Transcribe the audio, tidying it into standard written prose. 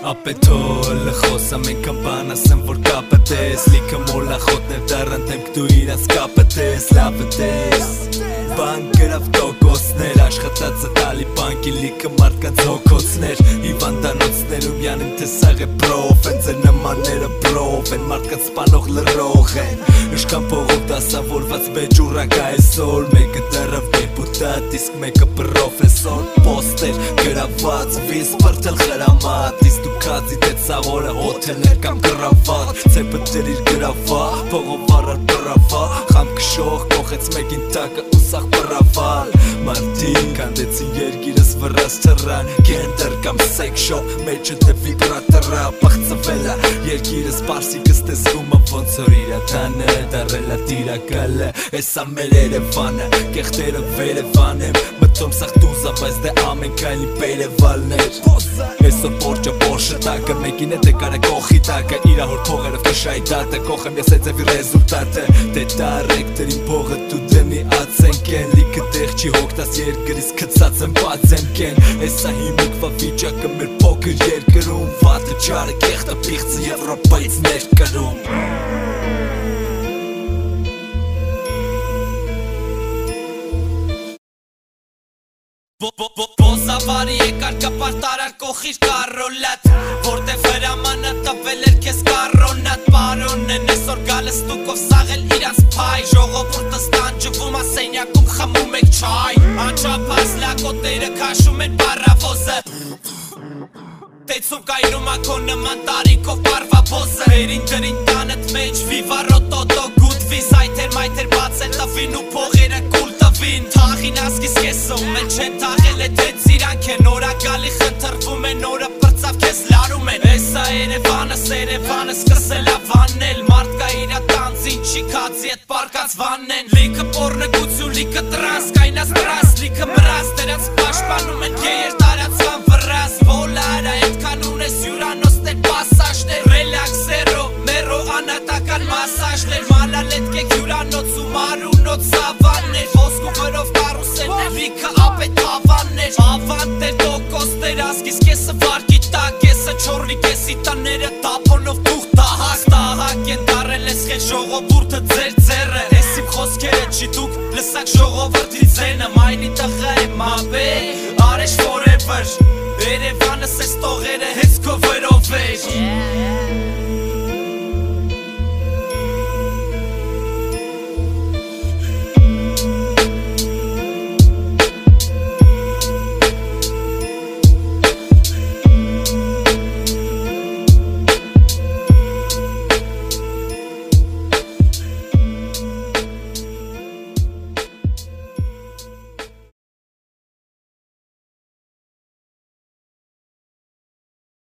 Ապետոլ խոսա մենք ամբան ասեմ որ կապետես Լիքը մոլախոտներ դարան դեմք դու իրաց կապետես Լապետես Բան գրավ տոկոսներ Աշխատածը տալի բանկի լիքը մարդկանց հոգոցներ Հիվանդանոցներ ու յանին թե սաղ է պրով Են ձեր նմանները պրով Են մարդկանց սպանող լրող են Իշկան փողով դասավորված մեջուրակ այսօր Մեկը դարավ դեպուտատ իսկ մեկը պրոֆեսոր Պոստեր գրաված վիզ պրտել խրամատ Իսկ դու կածի դեցաղորը հոթելներ կամ գրավատ Ծեպը դրիր գրավա Փողով առար պրավա Խամ կշող կողեց մեկին տակը ու սաղ պրավալ Մարդին կանդեցին երգիրս վրաս թրան Գենդեր կամ սեքշո մեջը դե վիբրատրա Պաղծվելա երգիրս պարսիկս տեսգումը ոնց որ իրատանը Դարելա տիրակալը Էսա մեր երևանը Կեղտերը վերևան եմ Մտում սաղ տուզա բայց դե ամենք այլի պերևալներ Էսո պորջը պորշը տակը Մեկին է դե կարը կողի տակը Իրա հոր փողերով կշայի դատը Կողեմ ես էձևի ռեզուլտատը Դե տարեք դրին փողը դու դեմի ացենք են Լիքը տեղ չի հոգտաս երկրից կծած եմ բացենք են Էսա հիմիկվա վիճակը մեր փոքր երկրում Վատը չարը կեղտը պիղծը Եվրոպայից ներկրում Բոզավարի եկար կապարտարար կողիր կարոլատ Որտև հրամանը տվել էր կեզ կարոնատ Պարոն են այսօր գալս տուկով սաղել իրանց պայ Ժողովուրդը ստանջվում ասենյակում խմում եք չայ Անչապաս լակոտները քաշում են պարավոզը Տեցում կայրում ակո նման տարիքով պարվաբոզը Հերին դրին տանըտ մեջ վիվարոտոտո գուդվիս Այթեր մայթեր բացել տվին ու փողերը կուլ տվին Թաղին ասկիս կեսում են չեն թաղել է դեց իրանք են Օրակալի խնդրվում են օրը պրծավ կեզ լարում են Էսա Երևանը սկսել ավանել Մարդ կա իրա տանձին չի կացի էտ պարկած վանեն Լիքը պորնգություն, լիքը տրանս, կայնած տրանս Լիքը մրաս, դրանց պաշպանում են գեյեր տարածվան վրաս Վոլարա էտքան ունես յուրանոսներ պասաժներ Ռելաքսերո, մերո անատական մասաժներ Մալալետ կեք յուրանոց ու մարունոց սավաններ Ոսկու վրով կարուսելներ, լիքը ապետ հավաններ Ավանտեր, տոկոստեր, ասկիս կեսը վարկի տակ Կեսը չորլի կեսի տաները տապ